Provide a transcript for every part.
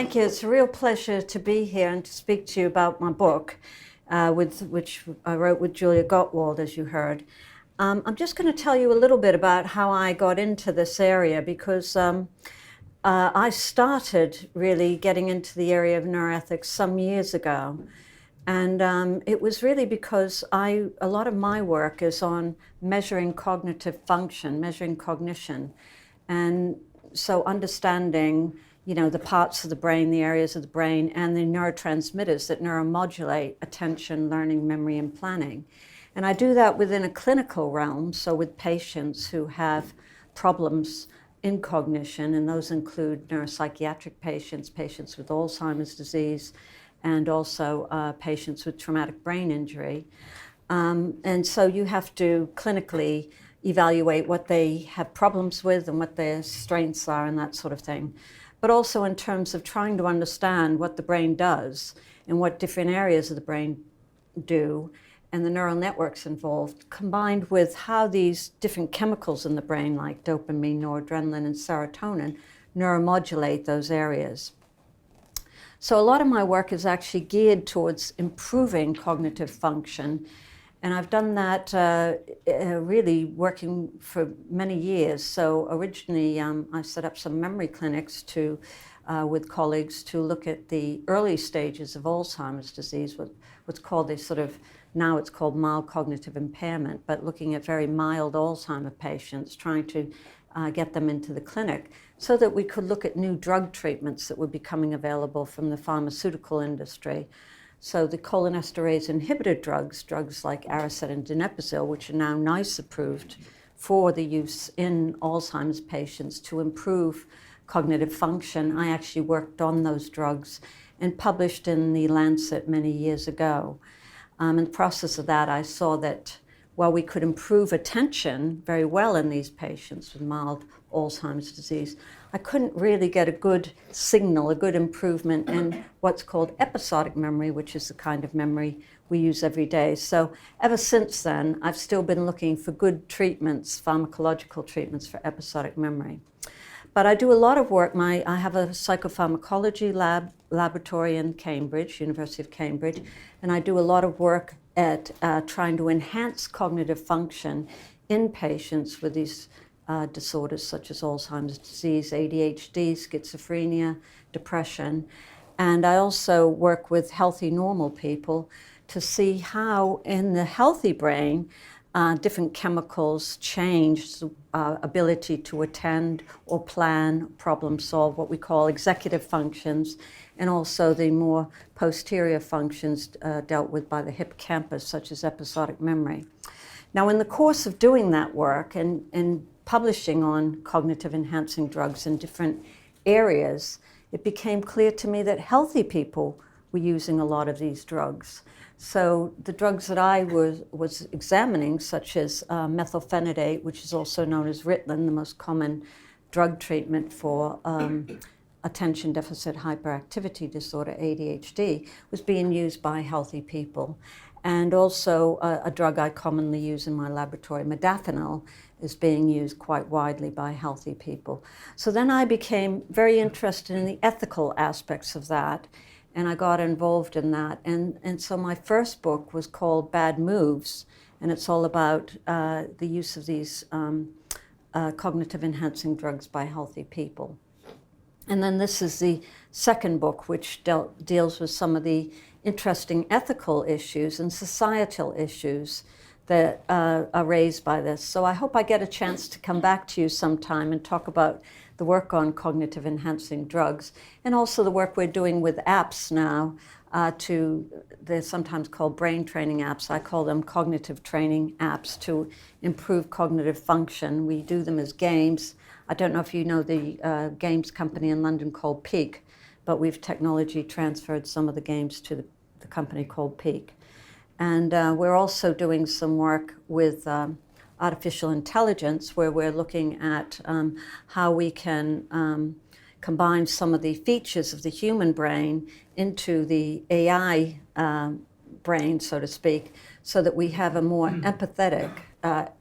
Thank you. It's a real pleasure to be here and to speak to you about my book, which I wrote with Julia Gottwald, as you heard. I'm just going to tell you a little bit about how I got into this area, because I started really getting into the area of neuroethics some years ago. And it was really because a lot of my work is on measuring cognitive function, measuring cognition. And so understanding, the parts of the brain, the areas of the brain, and the neurotransmitters that neuromodulate attention, learning, memory, and planning. And I do that within a clinical realm, so with patients who have problems in cognition, and those include neuropsychiatric patients, patients with Alzheimer's disease, and also patients with traumatic brain injury. And so you have to clinically evaluate what they have problems with and what their strengths are and that sort of thing. But also in terms of trying to understand what the brain does and what different areas of the brain do and the neural networks involved, combined with how these different chemicals in the brain like dopamine, noradrenaline, and serotonin neuromodulate those areas. So a lot of my work is actually geared towards improving cognitive function. And I've done that really working for many years. So originally, I set up some memory clinics with colleagues to look at the early stages of Alzheimer's disease, what's called now it's called mild cognitive impairment, but looking at very mild Alzheimer patients, trying to get them into the clinic so that we could look at new drug treatments that were becoming available from the pharmaceutical industry. So the cholinesterase inhibitor drugs like Aricept and donepezil, which are now NICE approved for the use in Alzheimer's patients to improve cognitive function. I actually worked on those drugs and published in the Lancet many years ago. In the process of that, I saw that while we could improve attention very well in these patients with mild Alzheimer's disease, I couldn't really get a good signal, a good improvement in what's called episodic memory, which is the kind of memory we use every day. So ever since then, I've still been looking for good treatments, pharmacological treatments for episodic memory. But I do a lot of work. I have a psychopharmacology laboratory in Cambridge, University of Cambridge, and I do a lot of work at trying to enhance cognitive function in patients with these disorders such as Alzheimer's disease, ADHD, schizophrenia, depression. And I also work with healthy, normal people to see how in the healthy brain different chemicals change the ability to attend or plan, problem solve, what we call executive functions, and also the more posterior functions dealt with by the hippocampus, such as episodic memory. Now, in the course of doing that work and publishing on cognitive enhancing drugs in different areas, it became clear to me that healthy people were using a lot of these drugs. So the drugs that I was examining, such as methylphenidate, which is also known as Ritalin, the most common drug treatment for attention deficit hyperactivity disorder, ADHD, was being used by healthy people. And also a drug I commonly use in my laboratory, modafinil, is being used quite widely by healthy people. So then I became very interested in the ethical aspects of that, and I got involved in that. And so my first book was called Bad Moves, and it's all about the use of these cognitive enhancing drugs by healthy people. And then this is the second book, which deals with some of the interesting ethical issues and societal issues that are raised by this. So I hope I get a chance to come back to you sometime and talk about the work on cognitive enhancing drugs, and also the work we're doing with apps now. They're sometimes called brain training apps. I call them cognitive training apps to improve cognitive function. We do them as games. I don't know if you know the games company in London called Peak, but we've technology transferred some of the games to the company called Peak. And we're also doing some work with artificial intelligence, where we're looking at how we can combine some of the features of the human brain into the AI brain, so to speak, so that we have a more empathetic,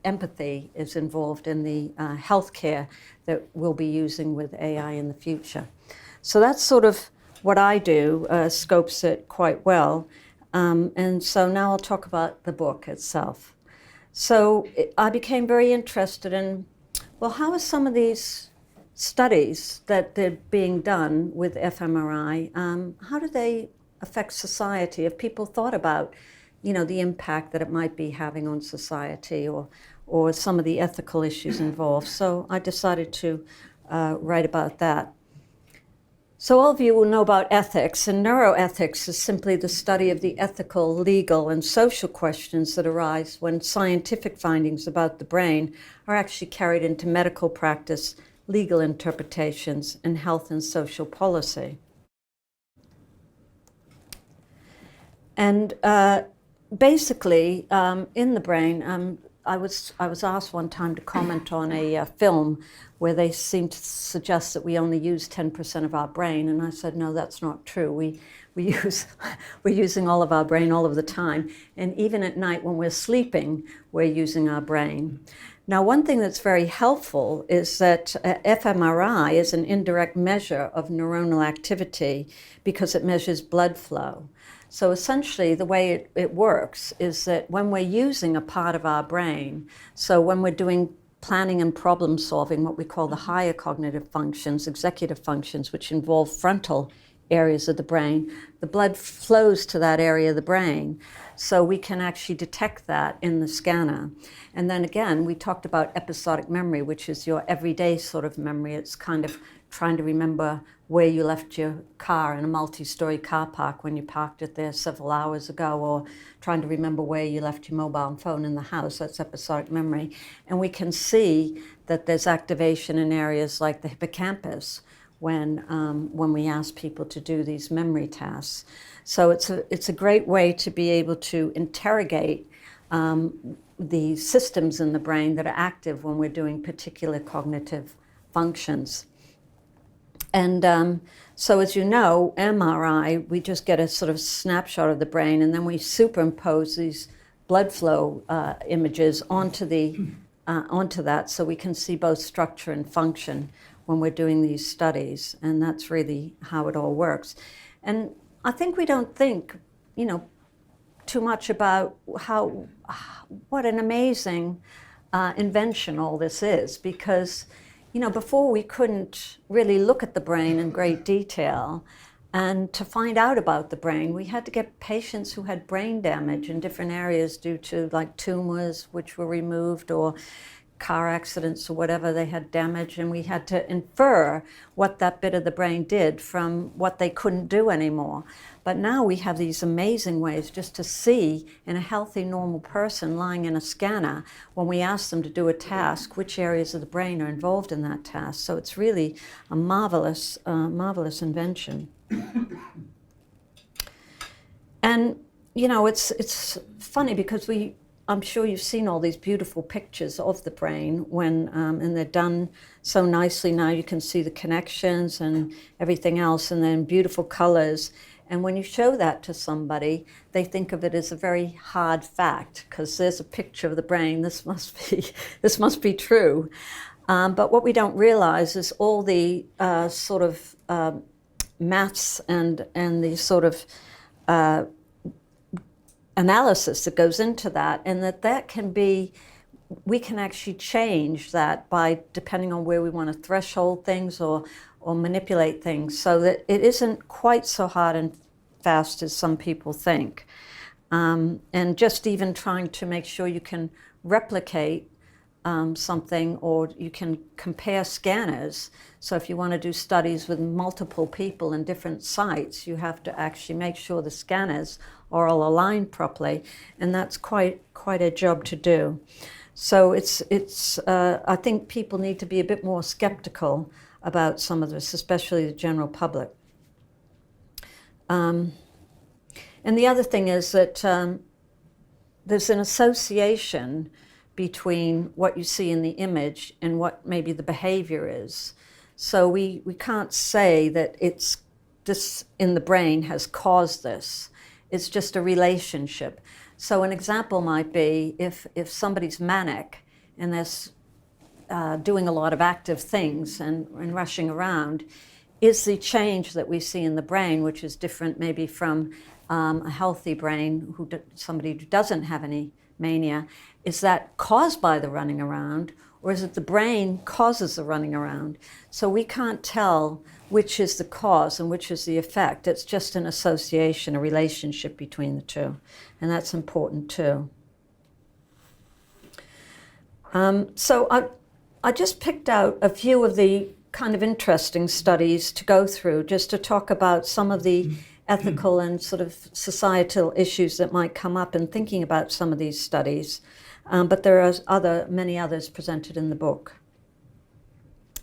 empathy is involved in the healthcare that we'll be using with AI in the future. So that's sort of what I do scopes it quite well. And so now I'll talk about the book itself. So I became very interested in, well, how are some of these studies that they're being done with fMRI, how do they affect society? Have people thought about, the impact that it might be having on society, or some of the ethical issues involved? So I decided to write about that. So all of you will know about ethics, and neuroethics is simply the study of the ethical, legal, and social questions that arise when scientific findings about the brain are actually carried into medical practice, legal interpretations, and health and social policy. And basically, in the brain, I was asked one time to comment on a film where they seemed to suggest that we only use 10% of our brain, and I said, no, that's not true. We're using all of our brain all of the time, and even at night when we're sleeping, we're using our brain. Now, one thing that's very helpful is that fMRI is an indirect measure of neuronal activity because it measures blood flow. So essentially, the way it works is that when we're using a part of our brain, so when we're doing planning and problem solving, what we call the higher cognitive functions, executive functions, which involve frontal areas of the brain, the blood flows to that area of the brain. So we can actually detect that in the scanner. And then again, we talked about episodic memory, which is your everyday sort of memory. It's kind of trying to remember where you left your car in a multi-story car park when you parked it there several hours ago, or trying to remember where you left your mobile phone in the house. That's episodic memory. And we can see that there's activation in areas like the hippocampus when we ask people to do these memory tasks. So it's a great way to be able to interrogate the systems in the brain that are active when we're doing particular cognitive functions. And so as you know, MRI, we just get a sort of snapshot of the brain, and then we superimpose these blood flow images onto that, so we can see both structure and function when we're doing these studies. And that's really how it all works. And I think we don't think, too much about what an amazing invention all this is, because before we couldn't really look at the brain in great detail, and to find out about the brain, we had to get patients who had brain damage in different areas due to like tumors which were removed, or car accidents or whatever, they had damage, and we had to infer what that bit of the brain did from what they couldn't do anymore. But now we have these amazing ways just to see in a healthy, normal person lying in a scanner, when we ask them to do a task, which areas of the brain are involved in that task. So it's really a marvelous invention. And it's funny because I'm sure you've seen all these beautiful pictures of the brain and they're done so nicely now. You can see the connections and everything else, and then beautiful colors. And when you show that to somebody, they think of it as a very hard fact, because there's a picture of the brain. This must be true. But what we don't realize is all the sort of maths and the sort of analysis that goes into that, and that can be, we can actually change that by depending on where we want to threshold things or manipulate things, so that it isn't quite so hard and fast as some people think. And just even trying to make sure you can replicate something, or you can compare scanners. So if you want to do studies with multiple people in different sites, you have to actually make sure the scanners are all aligned properly, and that's quite a job to do. So I think people need to be a bit more skeptical about some of this, especially the general public. And the other thing is that there's an association between what you see in the image and what maybe the behavior is. So we can't say that it's this in the brain has caused this. It's just a relationship. So an example might be if somebody's manic and they're doing a lot of active things and rushing around, is the change that we see in the brain, which is different maybe from a healthy brain, somebody who doesn't have any mania, is that caused by the running around, or is it the brain causes the running around? So we can't tell which is the cause and which is the effect. It's just an association, a relationship between the two, and that's important too. So I just picked out a few of the kind of interesting studies to go through, just to talk about some of the ethical and sort of societal issues that might come up in thinking about some of these studies. But there are many others presented in the book.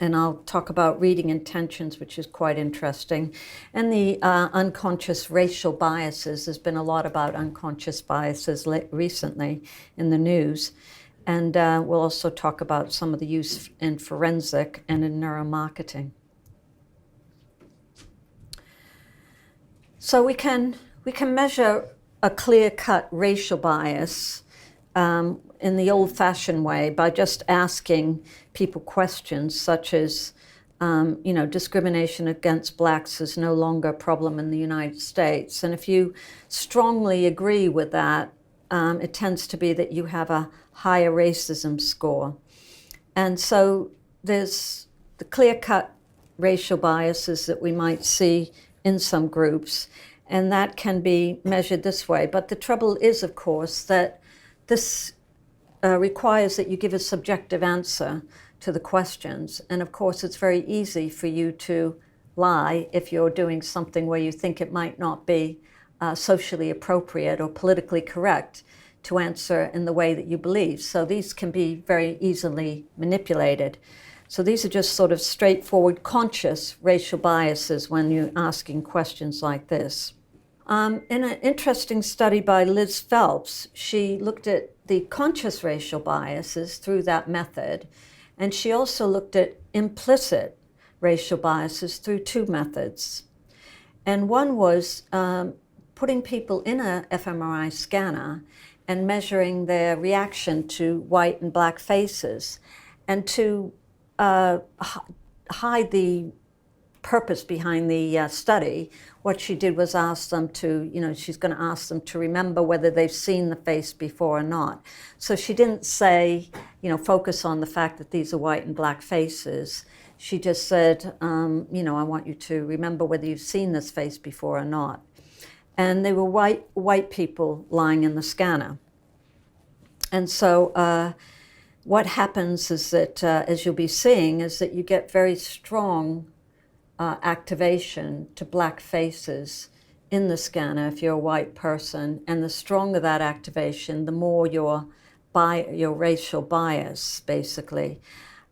And I'll talk about reading intentions, which is quite interesting. And the unconscious racial biases. There's been a lot about unconscious biases recently in the news. And we'll also talk about some of the use in forensic and in neuromarketing. So we can measure a clear-cut racial bias in the old-fashioned way by just asking people questions such as, discrimination against blacks is no longer a problem in the United States. And if you strongly agree with that, it tends to be that you have a higher racism score. And so there's the clear-cut racial biases that we might see in some groups, and that can be measured this way. But the trouble is, of course, that this requires that you give a subjective answer to the questions. And of course, it's very easy for you to lie if you're doing something where you think it might not be socially appropriate or politically correct to answer in the way that you believe. So these can be very easily manipulated. So these are just sort of straightforward conscious racial biases when you're asking questions like this. In an interesting study by Liz Phelps, she looked at the conscious racial biases through that method, and she also looked at implicit racial biases through two methods. And one was putting people in a fMRI scanner and measuring their reaction to white and black faces. And to hide the purpose behind the study, what she did was ask them to, she's going to ask them to remember whether they've seen the face before or not. So she didn't say, focus on the fact that these are white and black faces. She just said, I want you to remember whether you've seen this face before or not. And they were white people lying in the scanner. And so what happens is that, as you'll be seeing, is that you get very strong activation to black faces in the scanner if you're a white person. And the stronger that activation, the more your racial bias, basically.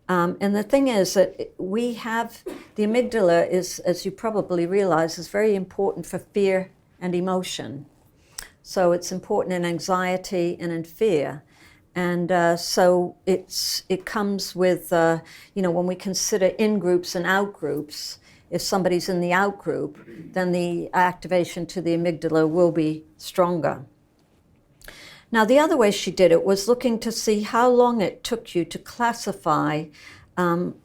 And the thing is that we have, the amygdala is, as you probably realize, is very important for fear and emotion. So it's important in anxiety and in fear. And so it comes with, when we consider in-groups and out-groups, if somebody's in the out-group, then the activation to the amygdala will be stronger. Now, the other way she did it was looking to see how long it took you to classify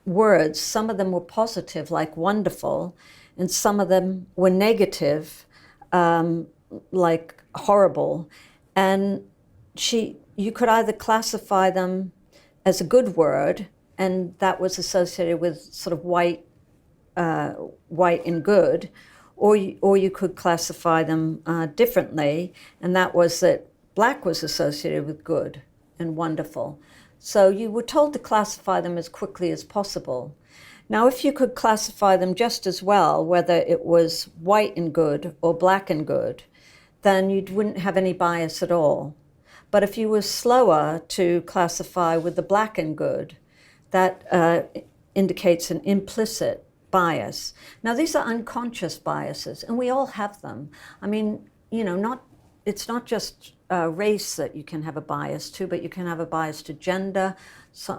words. Some of them were positive, like wonderful, and some of them were negative, like horrible. And you could either classify them as a good word, and that was associated with sort of white and good, or you could classify them differently, and that was that black was associated with good and wonderful. So you were told to classify them as quickly as possible. Now, if you could classify them just as well, whether it was white and good or black and good, then you wouldn't have any bias at all. But if you were slower to classify with the black and good, that indicates an implicit bias. Now, these are unconscious biases, and we all have them. I mean, it's not just race that you can have a bias to, but you can have a bias to gender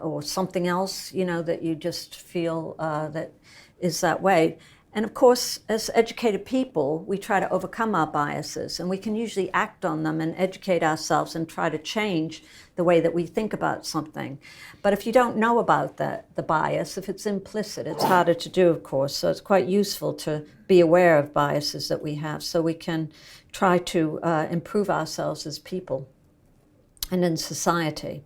or something else, that you just feel that is that way. And of course, as educated people, we try to overcome our biases, and we can usually act on them and educate ourselves and try to change the way that we think about something. But if you don't know about the bias, if it's implicit, it's harder to do, of course. So it's quite useful to be aware of biases that we have so we can try to improve ourselves as people and in society.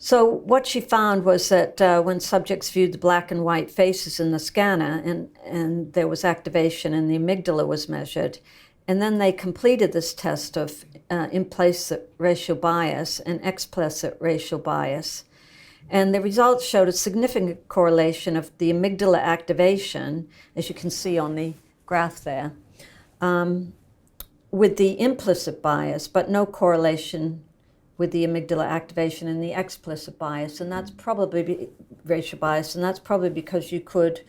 So what she found was that when subjects viewed the black and white faces in the scanner and there was activation and the amygdala was measured, and then they completed this test of implicit racial bias and explicit racial bias, and the results showed a significant correlation of the amygdala activation, as you can see on the graph there, with the implicit bias, but no correlation with the amygdala activation and the explicit bias, and that's probably racial bias, and that's probably because you could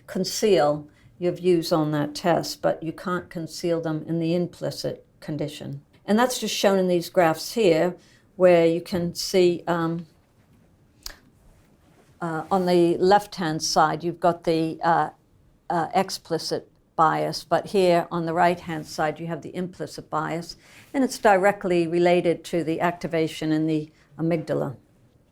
conceal your views on that test, but you can't conceal them in the implicit condition. And that's just shown in these graphs here, where you can see on the left-hand side, you've got the explicit bias, but here on the right-hand side you have the implicit bias, and it's directly related to the activation in the amygdala.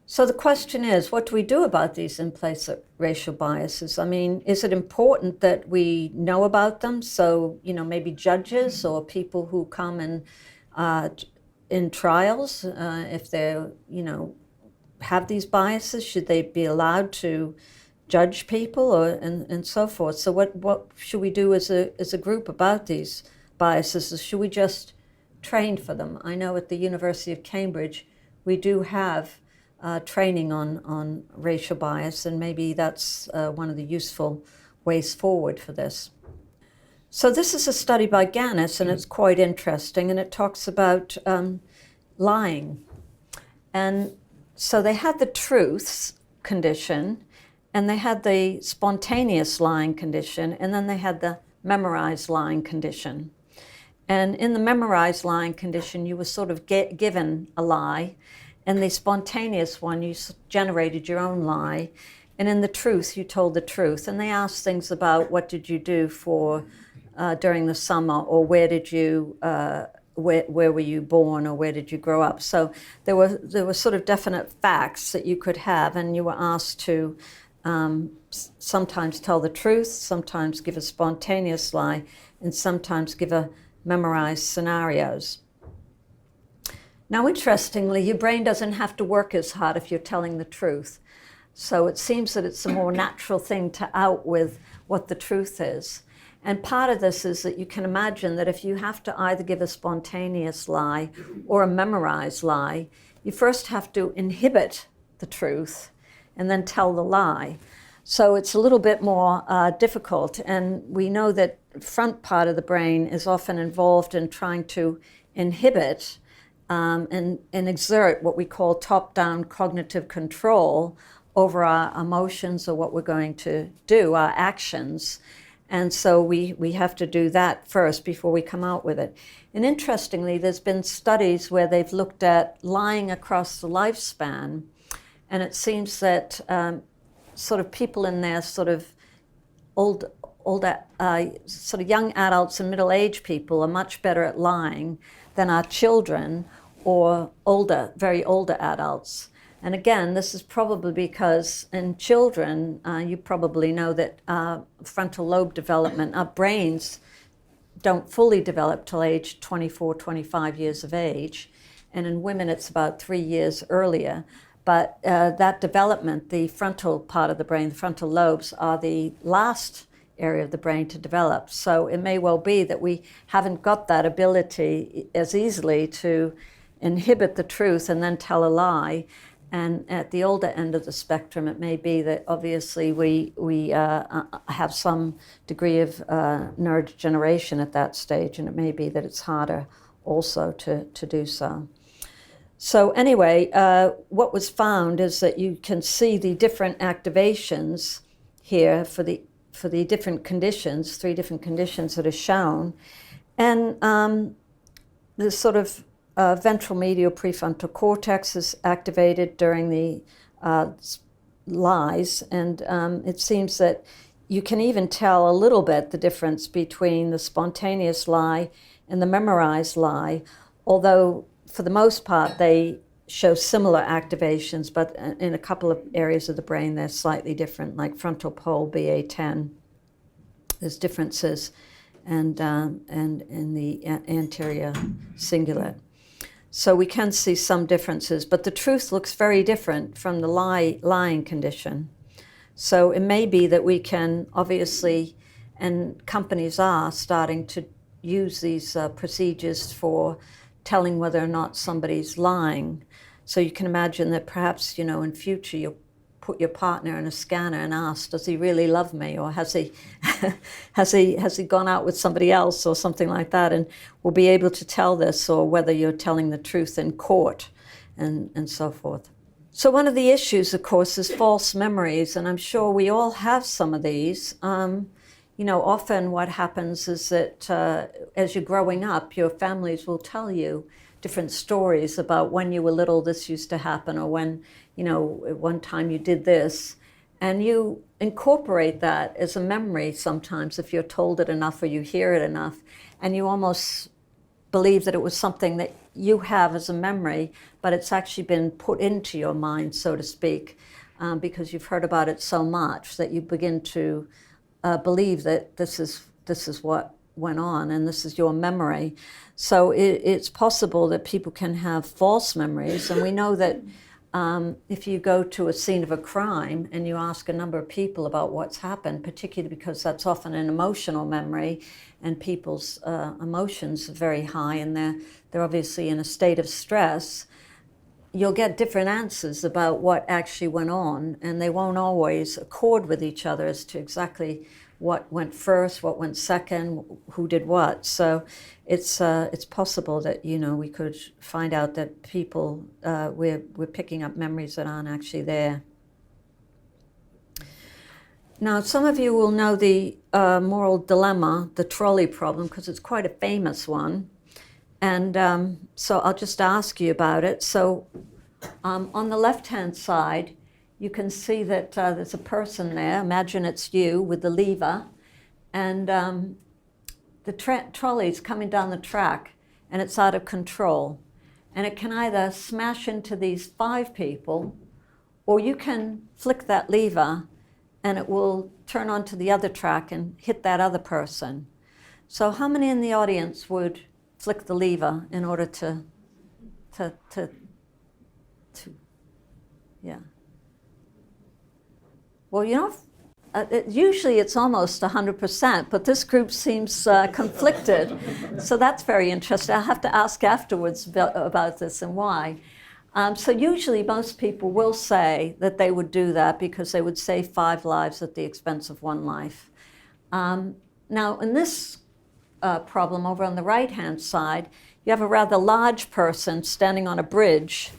So the question is, what do we do about these implicit racial biases? I mean, is it important that we know about them? So, maybe judges or people who come in trials, if they're, have these biases, should they be allowed to judge people and so forth? So what should we do as a group about these biases? Should we just train for them? I know at the University of Cambridge we do have training on racial bias, and maybe that's one of the useful ways forward for this. So this is a study by Gannis, and it's quite interesting, and it talks about lying. And so they had the truths condition, and they had the spontaneous lying condition, and then they had the memorized lying condition. And in the memorized lying condition, you were sort of given a lie. In the spontaneous one, you generated your own lie. And in the truth, you told the truth. And they asked things about what did you do for during the summer, or where did you where were you born, or where did you grow up? So there were sort of definite facts that you could have, and you were asked to sometimes tell the truth, sometimes give a spontaneous lie, and sometimes give a memorized scenarios. Now, interestingly, your brain doesn't have to work as hard if you're telling the truth. So it seems that it's a more natural thing to out with what the truth is. And part of this is that you can imagine that if you have to either give a spontaneous lie or a memorized lie, you first have to inhibit the truth and then tell the lie. So it's a little bit more difficult. And we know that front part of the brain is often involved in trying to inhibit and exert what we call top-down cognitive control over our emotions or what we're going to do, our actions. And so we have to do that first before we come out with it. And interestingly, there's been studies where they've looked at lying across the lifespan, and it seems that sort of people in their sort of older, sort of young adults and middle-aged people are much better at lying than our children or very older adults. And again, this is probably because in children, you probably know that frontal lobe development, our brains don't fully develop till age 24, 25 years of age. And in women, it's about 3 years earlier. But that development, the frontal part of the brain, the frontal lobes, are the last area of the brain to develop. So it may well be that we haven't got that ability as easily to inhibit the truth and then tell a lie. And at the older end of the spectrum, it may be that obviously we have some degree of neurodegeneration at that stage, and it may be that it's harder also to do so. So anyway, what was found is that you can see the different activations here for the different conditions, 3 different conditions that are shown. And the sort of ventral medial prefrontal cortex is activated during the lies, and it seems that you can even tell a little bit the difference between the spontaneous lie and the memorized lie, although for the most part they show similar activations, but in a couple of areas of the brain they're slightly different, like frontal pole BA10. There's differences, and in the anterior cingulate. So we can see some differences, but the truth looks very different from the lying condition. So it may be that we can obviously, and companies are starting to use these procedures for telling whether or not somebody's lying. So you can imagine that perhaps, in future you'll put your partner in a scanner and ask, does he really love me? Or has he has he gone out with somebody else or something like that? And we'll be able to tell this, or whether you're telling the truth in court and so forth. So one of the issues, of course, is false memories, and I'm sure we all have some of these. Often what happens is that as you're growing up, your families will tell you different stories about when you were little, this used to happen, or when, at one time you did this. And you incorporate that as a memory sometimes if you're told it enough or you hear it enough, and you almost believe that it was something that you have as a memory, but it's actually been put into your mind, so to speak, because you've heard about it so much that you begin to believe that this is what went on and this is your memory. So it's possible that people can have false memories, and we know that if you go to a scene of a crime and you ask a number of people about what's happened, particularly because that's often an emotional memory and people's emotions are very high and they're obviously in a state of stress, you'll get different answers about what actually went on, and they won't always accord with each other as to exactly what went first, what went second, who did what. So it's possible that we could find out that people we're picking up memories that aren't actually there. Now, some of you will know the moral dilemma, the trolley problem, because it's quite a famous one, and so I'll just ask you about it. So on the left-hand side, you can see that there's a person there. Imagine it's you with the lever, and the trolley's coming down the track, and it's out of control. And it can either smash into these 5 people, or you can flick that lever, and it will turn onto the other track and hit that other person. So how many in the audience would flick the lever in order to yeah. Well, usually it's almost 100%, but this group seems conflicted. So that's very interesting. I'll have to ask afterwards about this and why. So usually most people will say that they would do that because they would save 5 lives at the expense of 1 life. Now, in this problem over on the right-hand side, you have a rather large person standing on a bridge,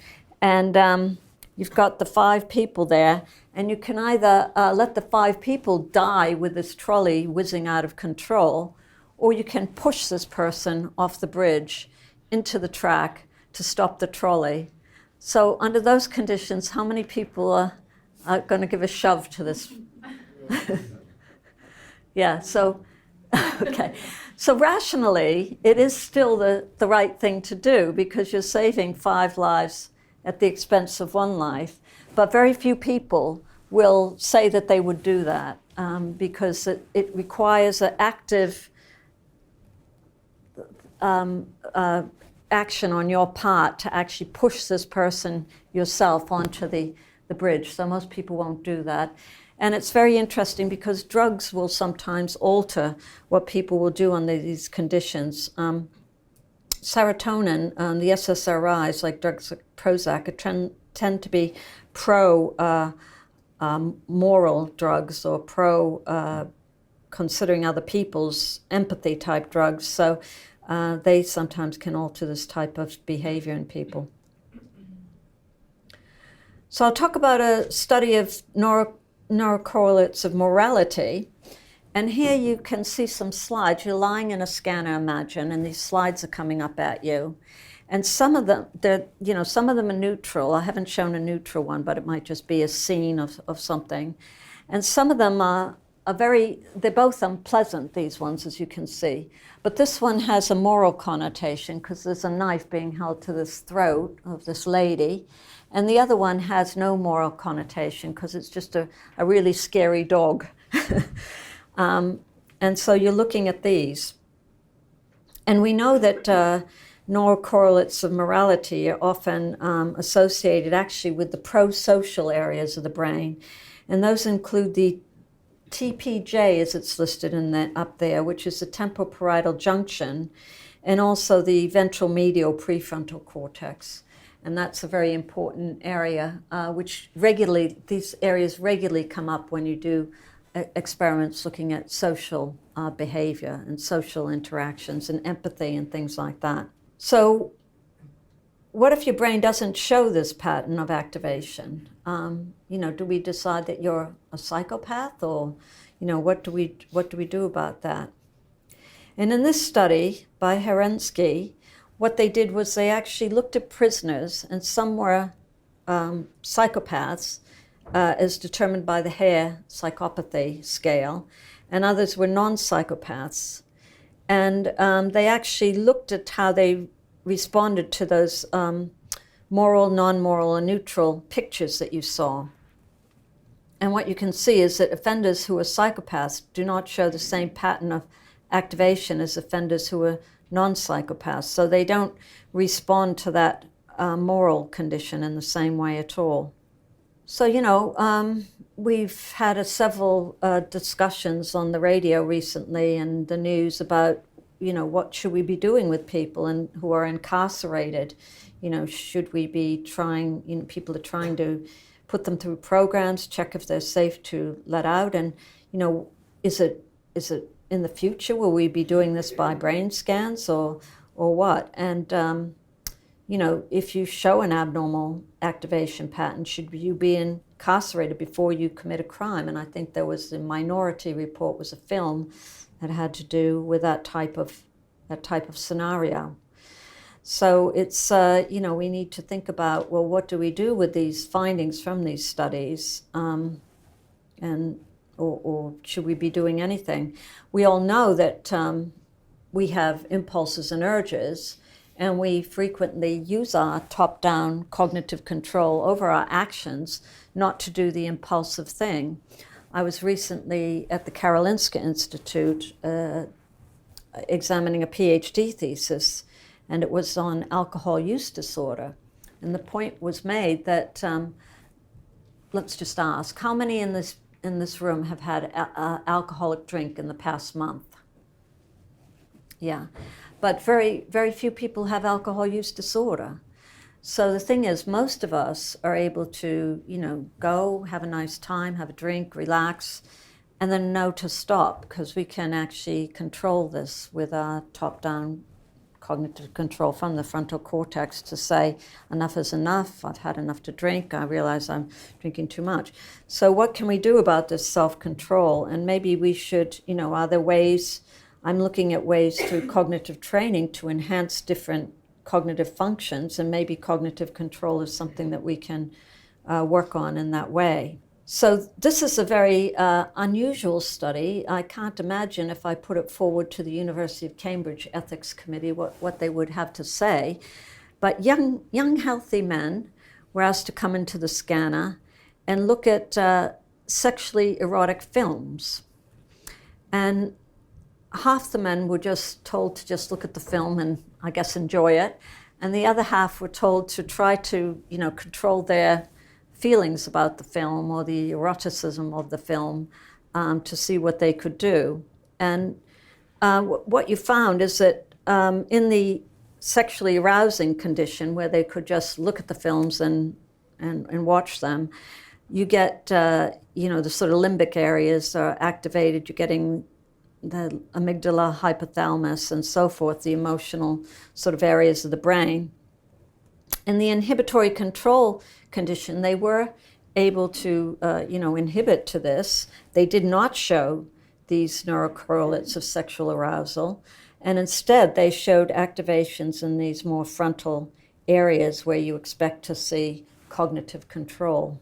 and you've got the 5 people there, and you can either let the 5 people die with this trolley whizzing out of control, or you can push this person off the bridge into the track to stop the trolley. So under those conditions, how many people are going to give a shove to this? Yeah, so, okay. So rationally, it is still the right thing to do because you're saving 5 lives at the expense of 1 life. But very few people will say that they would do that because it requires an active action on your part to actually push this person yourself onto the bridge. So most people won't do that. And it's very interesting because drugs will sometimes alter what people will do under these conditions. Serotonin, the SSRIs, like drugs like Prozac, tend to be pro-moral drugs or pro-considering other people's empathy type drugs. So they sometimes can alter this type of behavior in people. So I'll talk about a study of neurocorrelates of morality. And here you can see some slides. You're lying in a scanner, imagine, and these slides are coming up at you. And some of them, some of them are neutral. I haven't shown a neutral one, but it might just be a scene of something. And some of them are they're both unpleasant, these ones, as you can see. But this one has a moral connotation because there's a knife being held to this throat of this lady. And the other one has no moral connotation because it's just a really scary dog. And so you're looking at these. And we know that neurocorrelates of morality are often associated actually with the pro-social areas of the brain. And those include the TPJ, as it's listed up there, which is the temporal-parietal junction, and also the ventral medial prefrontal cortex. And that's a very important area, these areas regularly come up when you do experiments looking at social behavior and social interactions and empathy and things like that. So what if your brain doesn't show this pattern of activation? Do we decide that you're a psychopath, or what do we do about that? And in this study by Herensky, what they did was they actually looked at prisoners, and some were psychopaths, as determined by the Hare psychopathy scale, and others were non-psychopaths. And they actually looked at how they responded to those moral, non-moral, and neutral pictures that you saw. And what you can see is that offenders who are psychopaths do not show the same pattern of activation as offenders who are non-psychopaths. So they don't respond to that moral condition in the same way at all. So, we've had several discussions on the radio recently and the news about, what should we be doing with people who are incarcerated? Should we be trying, people are trying to put them through programs, check if they're safe to let out, and, is it in the future, will we be doing this by brain scans or what? And, if you show an abnormal activation pattern, should you be incarcerated before you commit a crime? And I think there was the Minority Report was a film that had to do with that type of scenario. So it's, we need to think about, well, what do we do with these findings from these studies? Or should we be doing anything? We all know that we have impulses and urges, and we frequently use our top-down cognitive control over our actions not to do the impulsive thing. I was recently at the Karolinska Institute examining a PhD thesis, and it was on alcohol use disorder. And the point was made that, let's just ask, how many in this room have had an alcoholic drink in the past month? Yeah, but very, very few people have alcohol use disorder. So the thing is, most of us are able to, go, have a nice time, have a drink, relax, and then know to stop, because we can actually control this with our top-down cognitive control from the frontal cortex to say, enough is enough, I've had enough to drink, I realize I'm drinking too much. So what can we do about this self-control? And maybe we should, are there ways, I'm looking at ways through cognitive training to enhance different cognitive functions, and maybe cognitive control is something that we can work on in that way. So this is a very unusual study. I can't imagine if I put it forward to the University of Cambridge Ethics Committee what they would have to say. But young healthy men were asked to come into the scanner and look at sexually erotic films. And half the men were just told to just look at the film and, I guess, enjoy it. And the other half were told to try to, control their feelings about the film or the eroticism of the film to see what they could do. And what you found is that in the sexually arousing condition, where they could just look at the films and watch them, you get, the sort of limbic areas are activated. You're getting the amygdala, hypothalamus, and so forth, the emotional sort of areas of the brain. In the inhibitory control condition, they were able to, inhibit to this. They did not show these neurocorrelates of sexual arousal, and instead they showed activations in these more frontal areas where you expect to see cognitive control.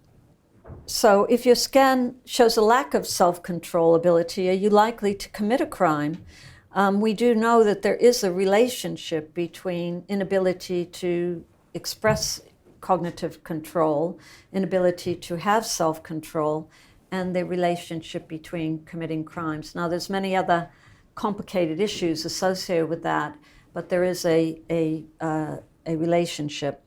So if your scan shows a lack of self-control ability, are you likely to commit a crime? We do know that there is a relationship between inability to express cognitive control, inability to have self-control, and the relationship between committing crimes. Now, there's many other complicated issues associated with that, but there is a relationship.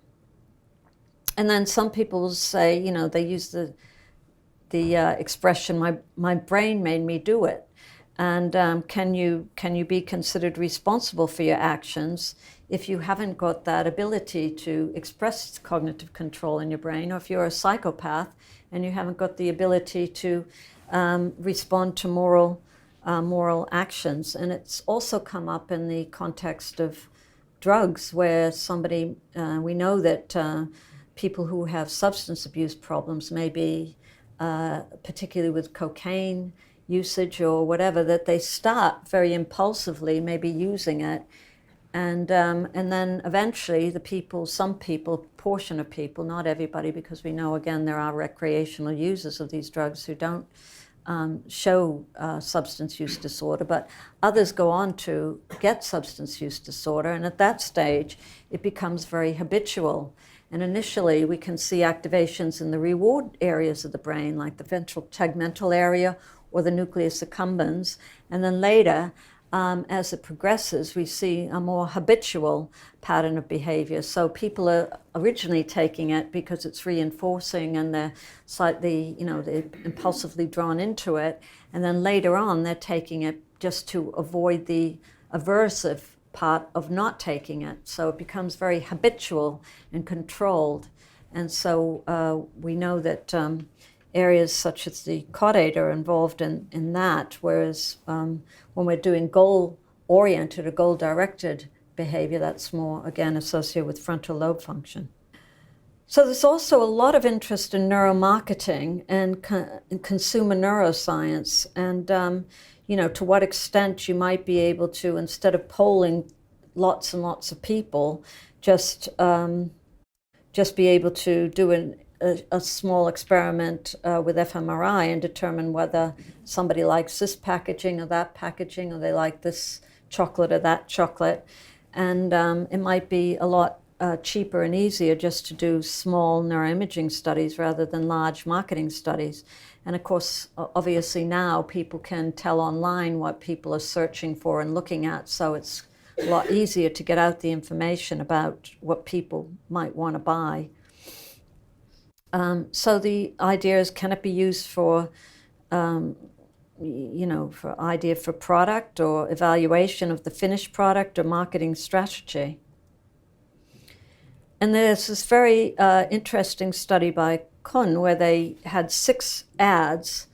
And then some people will say, you know, they use the expression, my brain made me do it. And can you be considered responsible for your actions if you haven't got that ability to express cognitive control in your brain, or if you're a psychopath and you haven't got the ability to respond to moral actions? And it's also come up in the context of drugs, where somebody, we know that people who have substance abuse problems, maybe particularly with cocaine usage or whatever, that they start very impulsively, maybe using it, and then eventually some people, portion of people, not everybody, because we know again there are recreational users of these drugs who don't show substance use disorder, but others go on to get substance use disorder, and at that stage it becomes very habitual. And initially we can see activations in the reward areas of the brain, like the ventral tegmental area or the nucleus accumbens, and then later, as it progresses, we see a more habitual pattern of behavior. So people are originally taking it because it's reinforcing and they're slightly, they're impulsively drawn into it. And then later on, they're taking it just to avoid the aversive part of not taking it. So it becomes very habitual and controlled. And so we know that areas such as the caudate are involved in that, whereas when we're doing goal-oriented or goal-directed behavior, that's more, again, associated with frontal lobe function. So there's also a lot of interest in neuromarketing and in consumer neuroscience, and to what extent you might be able to, instead of polling lots and lots of people, just be able to do a small experiment with fMRI and determine whether somebody likes this packaging or that packaging, or they like this chocolate or that chocolate. And it might be a lot cheaper and easier just to do small neuroimaging studies rather than large marketing studies. And of course, obviously now people can tell online what people are searching for and looking at, so it's a lot easier to get out the information about what people might want to buy. So the idea is, can it be used for, for product or evaluation of the finished product or marketing strategy? And there's this very interesting study by Kuhn where they had 6 ads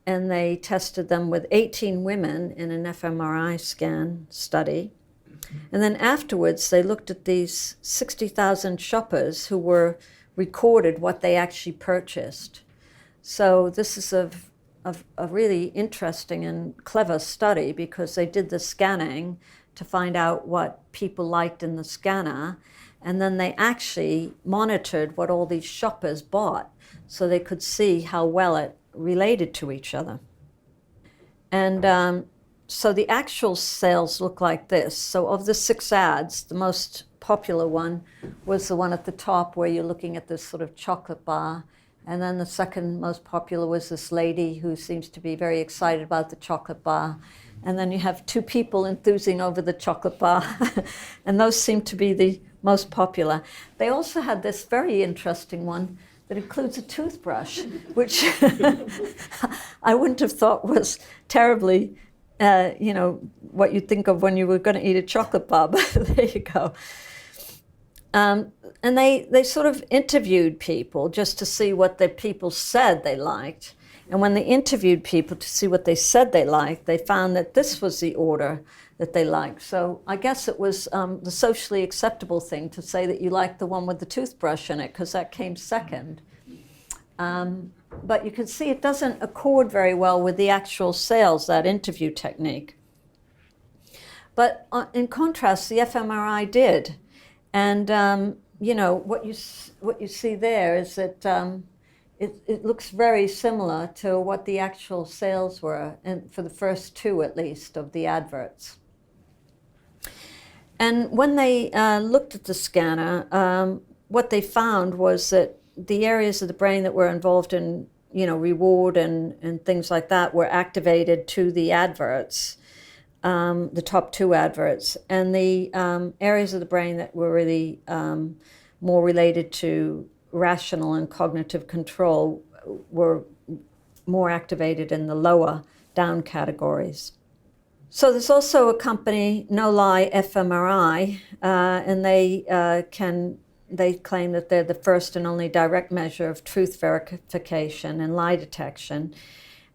and they tested them with 18 women in an fMRI scan study. And then afterwards, they looked at these 60,000 shoppers who were recorded what they actually purchased. So this is a really interesting and clever study, because they did the scanning to find out what people liked in the scanner, and then they actually monitored what all these shoppers bought so they could see how well it related to each other. And so the actual sales look like this. So of the 6 ads, the most popular one was the one at the top where you're looking at this sort of chocolate bar. And then the second most popular was this lady who seems to be very excited about the chocolate bar. And then you have 2 people enthusing over the chocolate bar. And those seem to be the most popular. They also had this very interesting one that includes a toothbrush, which I wouldn't have thought was terribly what you'd think of when you were going to eat a chocolate bar, but there you go. And they sort of interviewed people just to see what the people said they liked. And when they interviewed people to see what they said they liked, they found that this was the order that they liked. So I guess it was the socially acceptable thing to say that you liked the one with the toothbrush in it, because that came second. But you can see it doesn't accord very well with the actual sales, that interview technique. But in contrast, the fMRI did. And what you see there is that it looks very similar to what the actual sales were, and for the first two at least of the adverts. And when they looked at the scanner, what they found was that the areas of the brain that were involved in, reward and things like that were activated to the adverts, the top two adverts, and the areas of the brain that were really more related to rational and cognitive control were more activated in the lower down categories. So there's also a company, No Lie fMRI, and they claim that they're the first and only direct measure of truth verification and lie detection.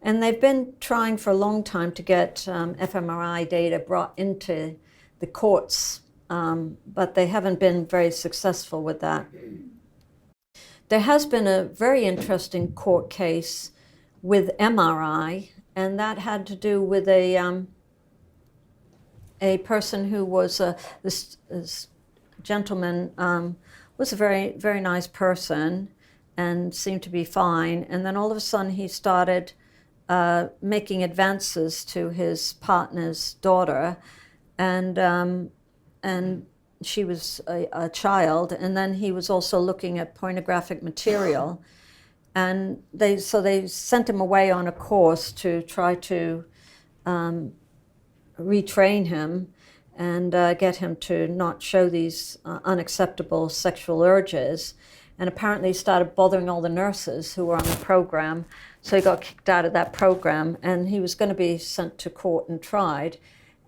And they've been trying for a long time to get fMRI data brought into the courts, but they haven't been very successful with that. There has been a very interesting court case with MRI, and that had to do with a person who was this gentleman was a very, very nice person and seemed to be fine. And then all of a sudden he started making advances to his partner's daughter, and she was a child. And then he was also looking at pornographic material. And they sent him away on a course to try to retrain him and get him to not show these unacceptable sexual urges. And apparently started bothering all the nurses who were on the program. So he got kicked out of that program, and he was going to be sent to court and tried.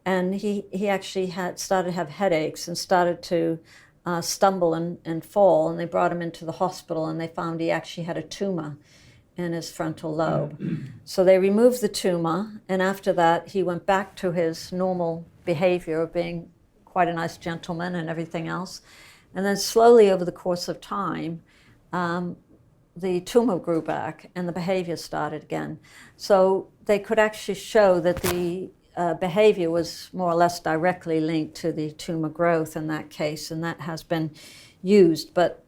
And he actually started to have headaches and started to stumble and fall. And they brought him into the hospital, and they found he actually had a tumor in his frontal lobe. So they removed the tumor, and after that he went back to his normal behavior of being quite a nice gentleman and everything else. And then slowly over the course of time, the tumor grew back and the behavior started again. So they could actually show that the behavior was more or less directly linked to the tumor growth in that case, and that has been used, but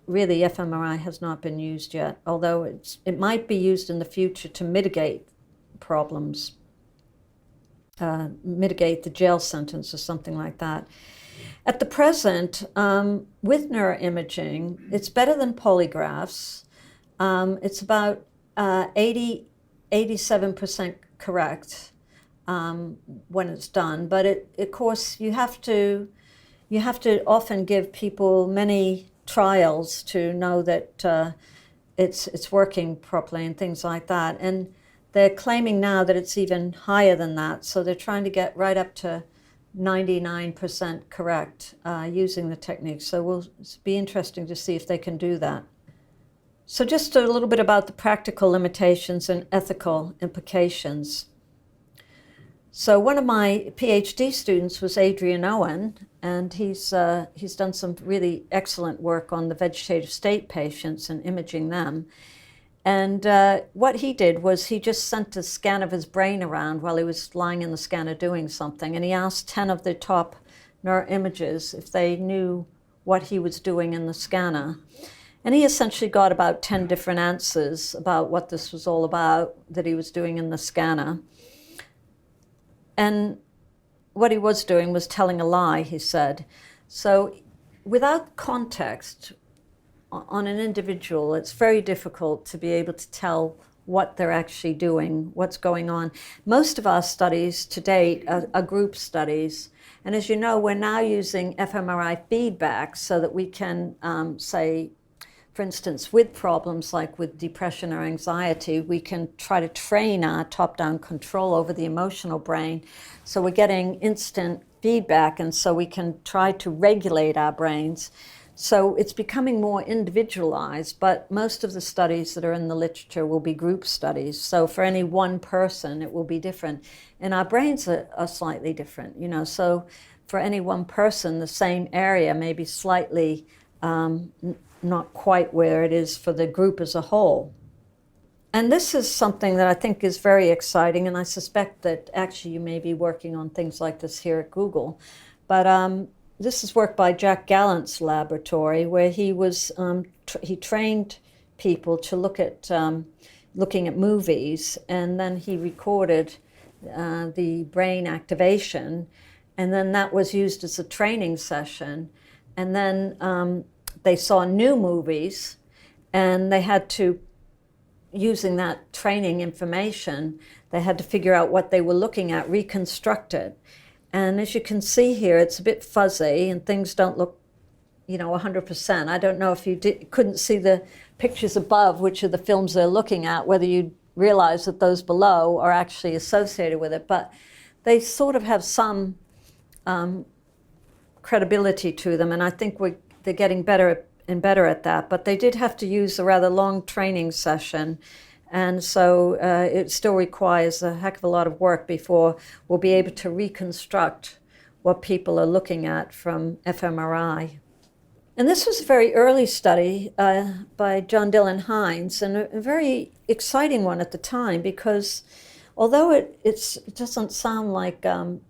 really fMRI has not been used yet, although it might be used in the future to mitigate problems, mitigate the jail sentence or something like that. At the present, with neuroimaging, it's better than polygraphs. It's about 87% correct when it's done, but of course you have to often give people many trials to know that it's working properly and things like that. And they're claiming now that it's even higher than that, so they're trying to get right up to 99% correct using the technique. So it'll be interesting to see if they can do that. So just a little bit about the practical limitations and ethical implications. So one of my PhD students was Adrian Owen, and he's done some really excellent work on the vegetative state patients and imaging them. And what he did was he just sent a scan of his brain around while he was lying in the scanner doing something, and he asked 10 of the top neuroimagers if they knew what he was doing in the scanner. And he essentially got about 10 different answers about what this was all about that he was doing in the scanner. And what he was doing was telling a lie, he said. So without context on an individual, it's very difficult to be able to tell what they're actually doing, what's going on. Most of our studies to date are group studies. And as you know, we're now using fMRI feedback so that we can say, for instance, with problems like with depression or anxiety, we can try to train our top-down control over the emotional brain. So we're getting instant feedback, and so we can try to regulate our brains. So it's becoming more individualized, but most of the studies that are in the literature will be group studies. So for any one person, it will be different. And our brains are slightly different, so for any one person, the same area may be slightly not quite where it is for the group as a whole. And this is something that I think is very exciting, and I suspect that actually you may be working on things like this here at Google. But this is work by Jack Gallant's laboratory, where he trained people to look at looking at movies, and then he recorded the brain activation, and then that was used as a training session. And then they saw new movies, and they had to, using that training information, they had to figure out what they were looking at, reconstruct it. And as you can see here, it's a bit fuzzy and things don't look, 100%. I don't know if you couldn't see the pictures above, which are the films they're looking at, whether you realize that those below are actually associated with it. But they sort of have some credibility to them, and I think they're getting better and better at that. But they did have to use a rather long training session, and so it still requires a heck of a lot of work before we'll be able to reconstruct what people are looking at from fMRI. And this was a very early study by John Dylan Hines, and a very exciting one at the time, because although it doesn't sound like the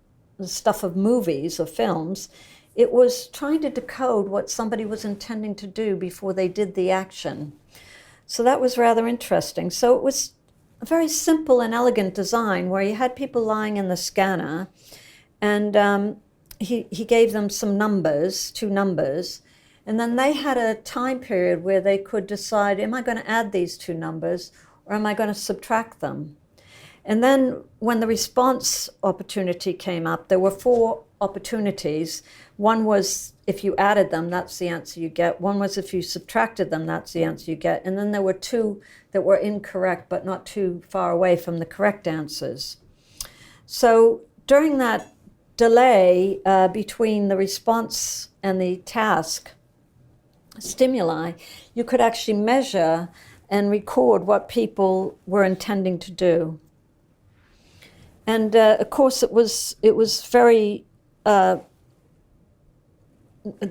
stuff of movies or films, it was trying to decode what somebody was intending to do before they did the action. So that was rather interesting. So it was a very simple and elegant design where you had people lying in the scanner, and he gave them some numbers, 2 numbers, and then they had a time period where they could decide, am I going to add these 2 numbers or am I going to subtract them? And then when the response opportunity came up, there were 4 opportunities. One was if you added them, that's the answer you get. One was if you subtracted them, that's the answer you get. And then there were 2 that were incorrect, but not too far away from the correct answers. So during that delay between the response and the task stimuli, you could actually measure and record what people were intending to do. And of course, it was very, the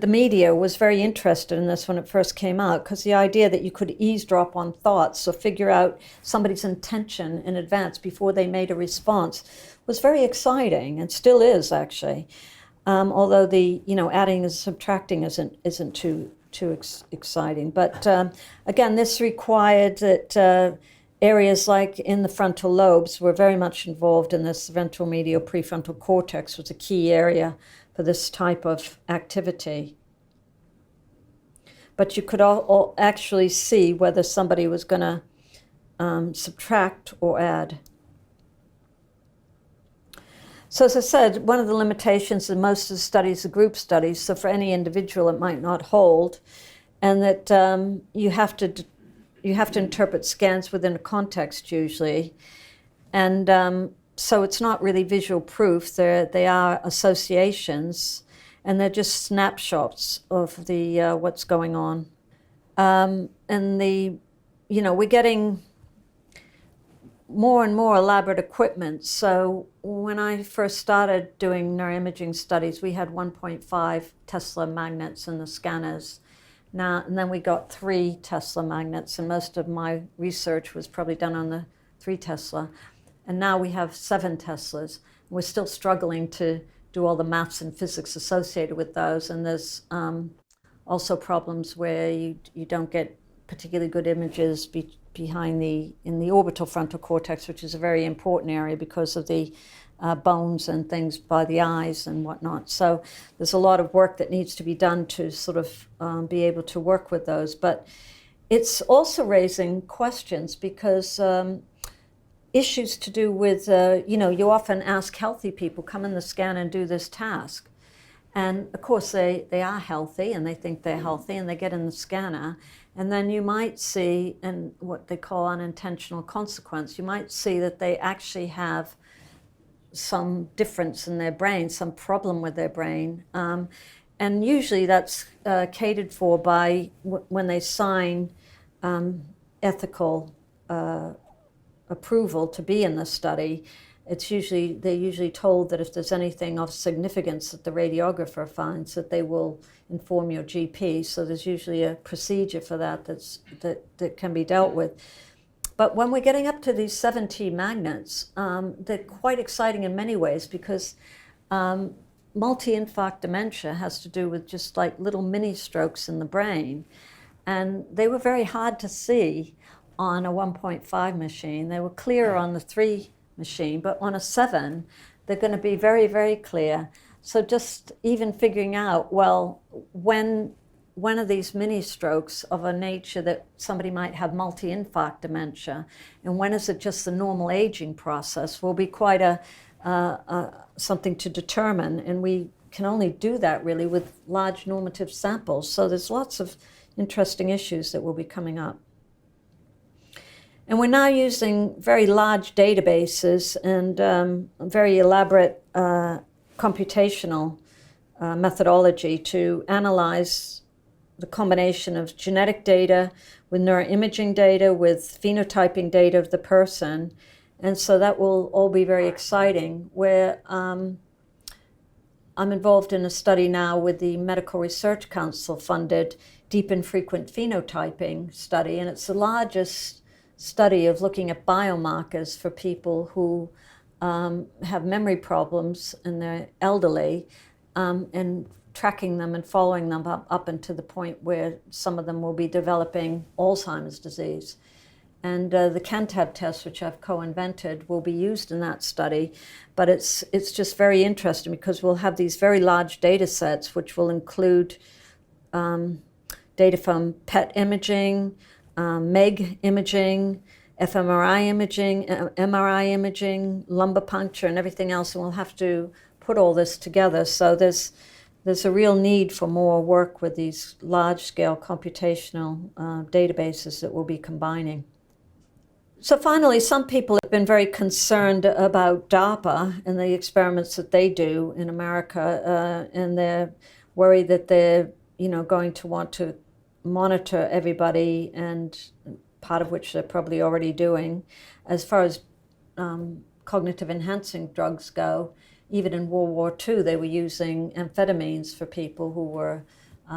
media was very interested in this when it first came out, because the idea that you could eavesdrop on thoughts or figure out somebody's intention in advance before they made a response was very exciting, and still is actually. Although the adding and subtracting isn't too exciting. But again, this required that areas like in the frontal lobes were very much involved in this. Ventral medial prefrontal cortex was a key area for this type of activity. But you could all actually see whether somebody was going to subtract or add. So as I said, one of the limitations in most of the studies are group studies, so for any individual it might not hold, and that you have to interpret scans within a context usually. And so it's not really visual proof. They are associations, and they're just snapshots of the what's going on. And we're getting more and more elaborate equipment. So when I first started doing neuroimaging studies, we had 1.5 Tesla magnets in the scanners. Now, and then we got 3 Tesla magnets, and most of my research was probably done on the 3 Tesla. And now we have 7 Teslas. We're still struggling to do all the maths and physics associated with those. And there's also problems where you don't get particularly good images in the orbital frontal cortex, which is a very important area because of the bones and things by the eyes and whatnot. So there's a lot of work that needs to be done to sort of be able to work with those. But it's also raising questions because issues to do with, you often ask healthy people, come in the scan and do this task. And of course they are healthy and they think they're healthy and they get in the scanner. And then you might see, and what they call unintentional consequence, you might see that they actually have some difference in their brain, some problem with their brain. And usually that's catered for by when they sign ethical approval to be in the study. They're usually told that if there's anything of significance that the radiographer finds, that they will inform your GP. So there's usually a procedure for that that can be dealt with. But when we're getting up to these 7T magnets, they're quite exciting in many ways because multi-infarct dementia has to do with just like little mini strokes in the brain. And they were very hard to see on a 1.5 machine. They were clear on the 3 machine, but on a 7, they're going to be very, very clear. So just even figuring out, well, when are these mini strokes of a nature that somebody might have multi-infarct dementia, and when is it just the normal aging process, will be quite something to determine. And we can only do that really with large normative samples. So there's lots of interesting issues that will be coming up. And we're now using very large databases and very elaborate computational methodology to analyze the combination of genetic data with neuroimaging data, with phenotyping data of the person. And so that will all be very exciting. Where I'm involved in a study now with the Medical Research Council funded deep and frequent phenotyping study, and it's the largest study of looking at biomarkers for people who have memory problems and they're elderly, and tracking them and following them up until the point where some of them will be developing Alzheimer's disease. And the CANTAB test, which I've co-invented, will be used in that study. But it's just very interesting because we'll have these very large data sets, which will include data from PET imaging, MEG imaging, fMRI imaging, MRI imaging, lumbar puncture, and everything else. And we'll have to put all this together. So there's a real need for more work with these large-scale computational databases that we'll be combining. So finally, some people have been very concerned about DARPA and the experiments that they do in America, and they're worried that they're going to want to monitor everybody, and part of which they're probably already doing. As far as cognitive enhancing drugs go, even in World War II, they were using amphetamines for people who were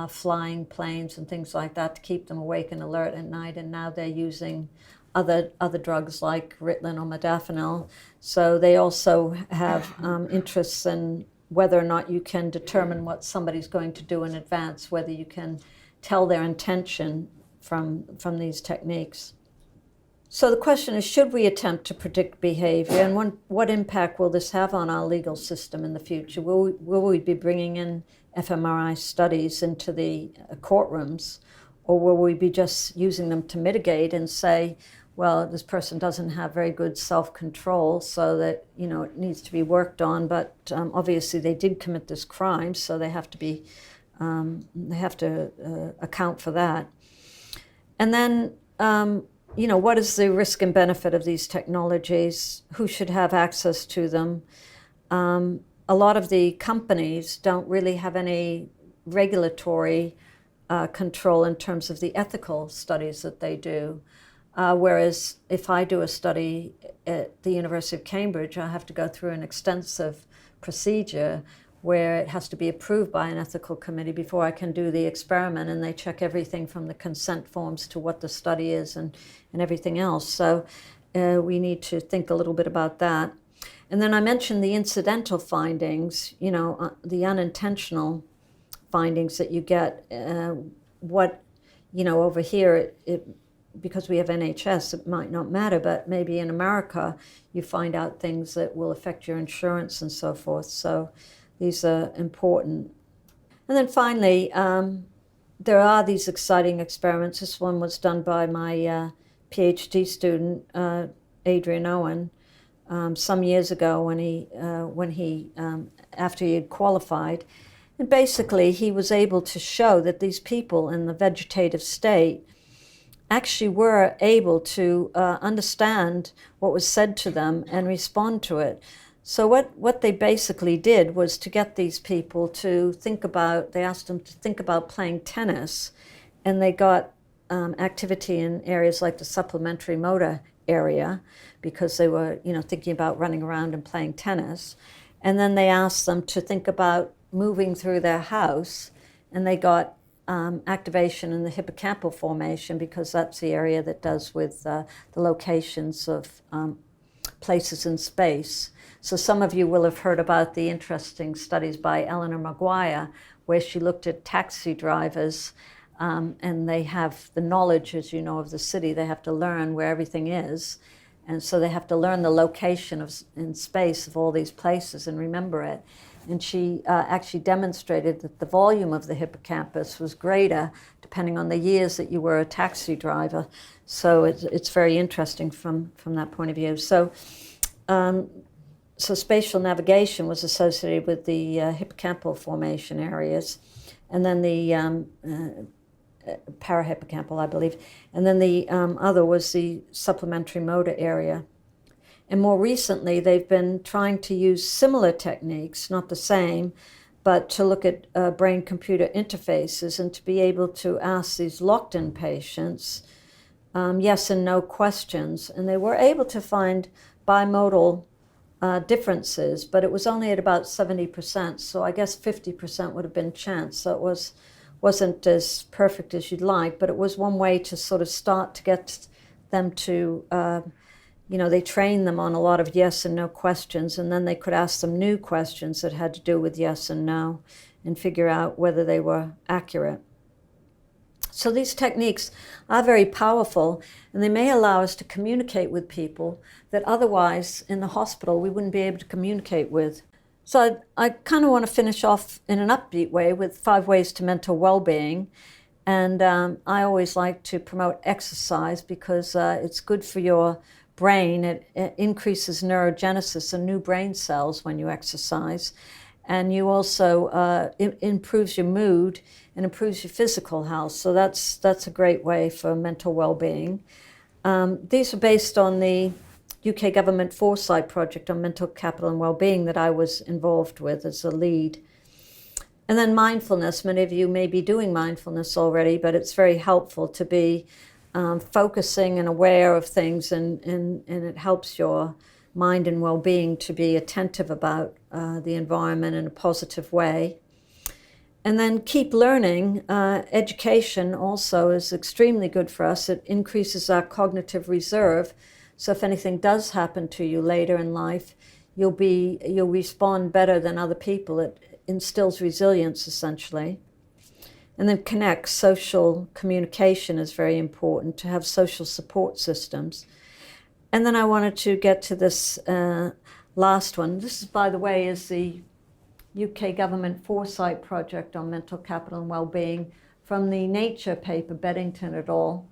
flying planes and things like that to keep them awake and alert at night, and now they're using other drugs like Ritalin or modafinil. So they also have interests in whether or not you can determine what somebody's going to do in advance, whether you can tell their intention from these techniques. So the question is, should we attempt to predict behavior, and what impact will this have on our legal system in the future? Will we be bringing in fMRI studies into the courtrooms, or will we be just using them to mitigate and say, well, this person doesn't have very good self-control, so that it needs to be worked on, but obviously they did commit this crime, so they have to account for that. And then what is the risk and benefit of these technologies? Who should have access to them? A lot of the companies don't really have any regulatory control in terms of the ethical studies that they do. Whereas if I do a study at the University of Cambridge, I have to go through an extensive procedure where it has to be approved by an ethical committee before I can do the experiment, and they check everything from the consent forms to what the study is and everything else. So we need to think a little bit about that. And then I mentioned the incidental findings, the unintentional findings that you get. Over here, because we have NHS, it might not matter, but maybe in America, you find out things that will affect your insurance and so forth. So these are important. And then finally, there are these exciting experiments. This one was done by my PhD student, Adrian Owen, some years ago after he had qualified. And basically, he was able to show that these people in the vegetative state actually were able to understand what was said to them and respond to it. So what they basically did was to get these people to they asked them to think about playing tennis, and they got activity in areas like the supplementary motor area because they were, thinking about running around and playing tennis. And then they asked them to think about moving through their house, and they got activation in the hippocampal formation because that's the area that does with the locations of places in space. So some of you will have heard about the interesting studies by Eleanor Maguire, where she looked at taxi drivers and they have the knowledge, as you know, of the city. They have to learn where everything is, and so they have to learn the location in space of all these places and remember it. And she actually demonstrated that the volume of the hippocampus was greater depending on the years that you were a taxi driver. So it's very interesting from that point of view. So spatial navigation was associated with the hippocampal formation areas, and then the parahippocampal, I believe, and then the other was the supplementary motor area. And more recently, they've been trying to use similar techniques, not the same, but to look at brain-computer interfaces and to be able to ask these locked-in patients yes and no questions. And they were able to find bimodal differences, but it was only at about 70%. So I guess 50% would have been chance. So it wasn't as perfect as you'd like, but it was one way to sort of start to get them to they trained them on a lot of yes and no questions, and then they could ask them new questions that had to do with yes and no and figure out whether they were accurate. So these techniques are very powerful, and they may allow us to communicate with people that otherwise in the hospital we wouldn't be able to communicate with. So I kind of want to finish off in an upbeat way with 5 ways to mental well-being. And I always like to promote exercise because it's good for your brain. It increases neurogenesis and new brain cells when you exercise. And you also improves your mood and improves your physical health. So that's a great way for mental well-being. These are based on the UK government foresight project on mental capital and well-being that I was involved with as a lead. And then mindfulness. Many of you may be doing mindfulness already, but it's very helpful to be focusing and aware of things, and it helps your mind and well-being to be attentive about the environment in a positive way. And then keep learning. Education also is extremely good for us. It increases our cognitive reserve. So if anything does happen to you later in life, you'll respond better than other people. It instills resilience, essentially. And then connect. Social communication is very important, to have social support systems. And then I wanted to get to this last one. This is, by the way, is the UK government foresight project on mental capital and well-being from the Nature paper, Beddington et al.,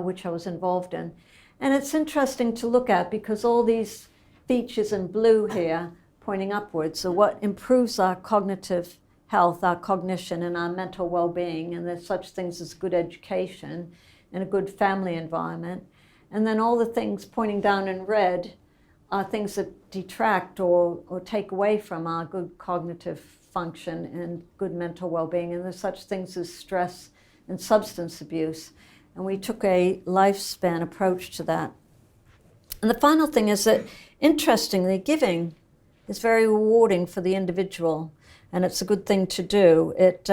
which I was involved in. And it's interesting to look at because all these features in blue here pointing upwards are what improves our cognitive health, our cognition, and our mental well-being. And there's such things as good education and a good family environment. And then all the things pointing down in red are things that detract or take away from our good cognitive function and good mental well-being. And there's such things as stress and substance abuse. And we took a lifespan approach to that. And the final thing is that, interestingly, giving is very rewarding for the individual, and it's a good thing to do. It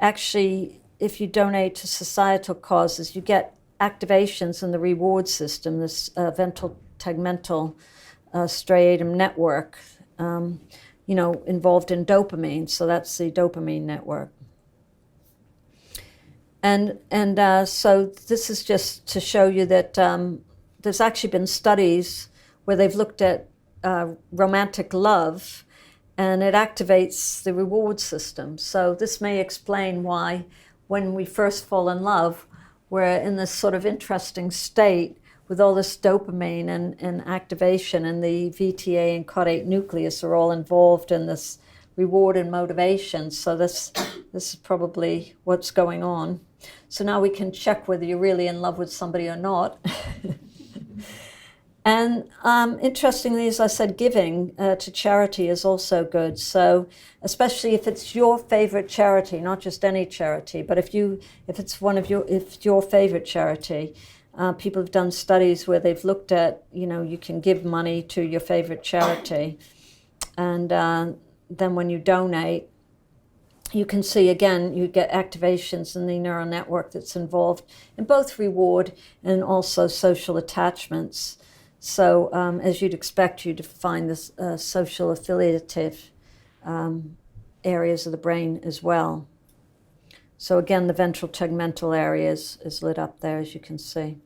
actually, if you donate to societal causes, you get activations in the reward system, this ventral tegmental striatum network, involved in dopamine. So that's the dopamine network. And so this is just to show you that there's actually been studies where they've looked at romantic love, and it activates the reward system. So this may explain why when we first fall in love, we're in this sort of interesting state with all this dopamine and activation, and the VTA and caudate nucleus are all involved in this reward and motivation. So this is probably what's going on. So now we can check whether you're really in love with somebody or not. And interestingly, as I said, giving to charity is also good. So especially if it's your favorite charity, not just any charity, but if it's your favorite charity, people have done studies where they've looked at, you can give money to your favorite charity, and then when you donate, you can see again, you get activations in the neural network that's involved in both reward and also social attachments. So as you'd expect, you'd find this social affiliative areas of the brain as well. So again, the ventral tegmental area is lit up there, as you can see.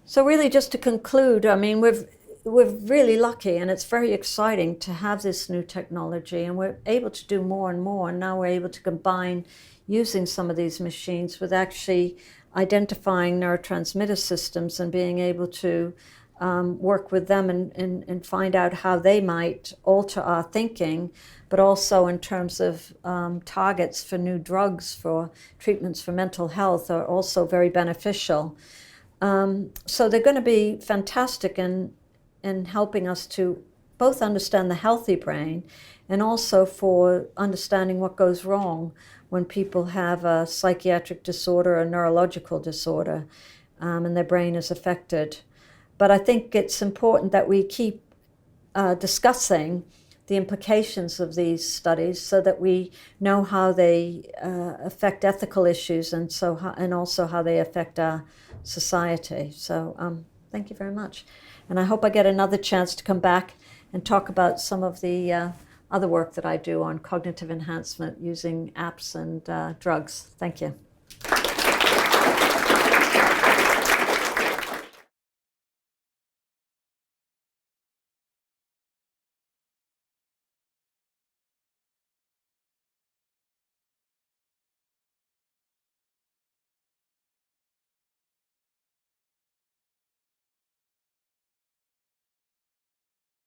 So really, just to conclude, I mean, we're really lucky, and it's very exciting to have this new technology, and we're able to do more and more. And now we're able to combine using some of these machines with actually identifying neurotransmitter systems and being able to work with them and find out how they might alter our thinking, but also in terms of targets for new drugs for treatments for mental health are also very beneficial. So they're going to be fantastic in helping us to both understand the healthy brain and also for understanding what goes wrong when people have a psychiatric disorder or neurological disorder and their brain is affected. But I think it's important that we keep discussing the implications of these studies so that we know how they affect ethical issues and also how they affect our society. So thank you very much. And I hope I get another chance to come back and talk about some of the other work that I do on cognitive enhancement using apps and drugs. Thank you.